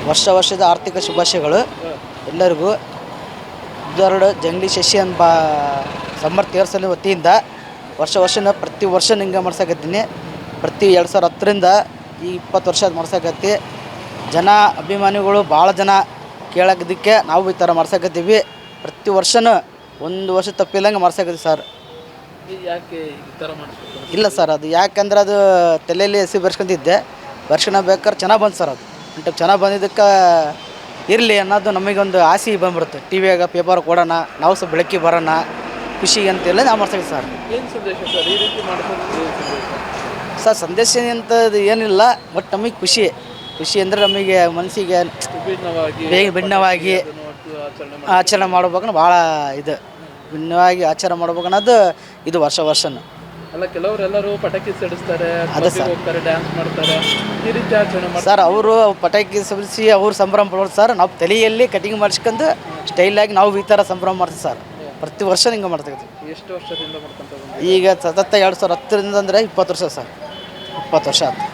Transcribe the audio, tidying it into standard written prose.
ವರ್ಷದ ಆರ್ಥಿಕ ಶುಭಾಶಯಗಳು ಎಲ್ಲರಿಗೂ. ಇದೆರಡು ಜಂಗಲಿ ಶಶಿ ಎಂಬ ಸಮರ್ಥ ತೇರ್ಸಲು ವತಿಯಿಂದ ವರ್ಷನ ಪ್ರತಿ ವರ್ಷ ಹಿಂಗೆ ಮಾಡ್ಸಕತ್ತೀನಿ. ಪ್ರತಿ 2010ರಿಂದ ಈ 20 ವರ್ಷ ಮಾಡ್ಸಕತ್ತಿ. ಜನ ಅಭಿಮಾನಿಗಳು ಭಾಳ ಜನ ಕೇಳೋದಕ್ಕೆ ನಾವು ಈ ಥರ ಮಾಡ್ಸಕತ್ತೀವಿ. ಪ್ರತಿ ವರ್ಷನೂ ಒಂದು ವರ್ಷ ತಪ್ಪಿಲ್ಲಂಗೆ ಮಾಡ್ಸಕತ್ತೀವಿ ಸರ್. ಯಾಕೆ ಈ ಥರ ಮಾಡಿಸ್ಬೇಕು? ಇಲ್ಲ ಸರ್, ಅದು ಯಾಕಂದ್ರೆ ಅದು ತಲೆಯಲ್ಲಿ ಹಸಿ ಬರ್ಸ್ಕೊಂತಿದ್ದೆ. ಬರ್ಸ್ಕೊಂಡು ಬೇಕಾದ್ರೆ ಚೆನ್ನಾಗಿ ಬಂತು ಸರ್. ಅದು ಅಂತ ಚೆನ್ನಾಗಿ ಬಂದಿದ್ದಕ್ಕೆ ಇರಲಿ ಅನ್ನೋದು ನಮಗೊಂದು ಆಸೆ ಬಂದ್ಬಿಡುತ್ತೆ. ಟಿ ವಿಯಾಗ ಪೇಪರ್ ಕೊಡೋಣ, ನಾವು ಸ್ವಲ್ಪ ಬೆಳಕಿ ಬರೋಣ ಖುಷಿಗೆ ಅಂತೇಳಿ ನಾವು ಮಾಡ್ಸಕ್ಕೆ ಸರ್. ಏನು ಸಂದೇಶ ಸರ್ ಈ ರೀತಿ ಮಾಡಿಸೋದು? ಸರ್ ಸಂದೇಶ ಅಂತದ್ದು ಏನಿಲ್ಲ, ಬಟ್ ನಮಗೆ ಖುಷಿ ಅಂದರೆ ನಮಗೆ ಮನಸ್ಸಿಗೆ ಭಿನ್ನವಾಗಿ ಆಚರಣೆ ಮಾಡ್ಬೇಕನ್ನೋ ಭಾಳ ಇದು ಭಿನ್ನವಾಗಿ ಆಚರಣೆ ಮಾಡ್ಬೇಕು ಅನ್ನೋದು ಇದು ವರ್ಷನೂ. ಅಲ್ಲ, ಕೆಲವರೆಲ್ಲರೂ ಪಟಾಕಿ ಸಿಡಿಸ್ತಾರೆ, ಹೋಗ್ತಾರೆ, ಡ್ಯಾನ್ಸ್ ಮಾಡ್ತಾರೆ, ಈ ರೀತಿ ಆಚರಣೆ ಮಾಡ್ತಾರೆ ಸರ್. ಅವರು ಪಟಾಕಿ ಸಿಡಿಸಿ ಅವ್ರು ಸಂಭ್ರಮ ಪಡೋರು ಸರ್. ನಾವು ತಲೆಯಲ್ಲಿ ಕಟಿಂಗ್ ಮಾಡಿಸ್ಕೊಂಡು ಸ್ಟೈಲಾಗಿ ನಾವು ಈ ಥರ ಸಂಭ್ರಮ ಮಾಡ್ತೀವಿ ಸರ್. ಪ್ರತಿ ವರ್ಷ ಹಿಂಗೆ ಮಾಡ್ತೀವಿ. ಎಷ್ಟು ವರ್ಷದಿಂದ ಮಾಡ್ಕೊಂತ ಈಗ ಸತತ 2010ರಿಂದ ಅಂದರೆ 20 ವರ್ಷ ಸರ್. 20 ವರ್ಷ ಆಯ್ತು.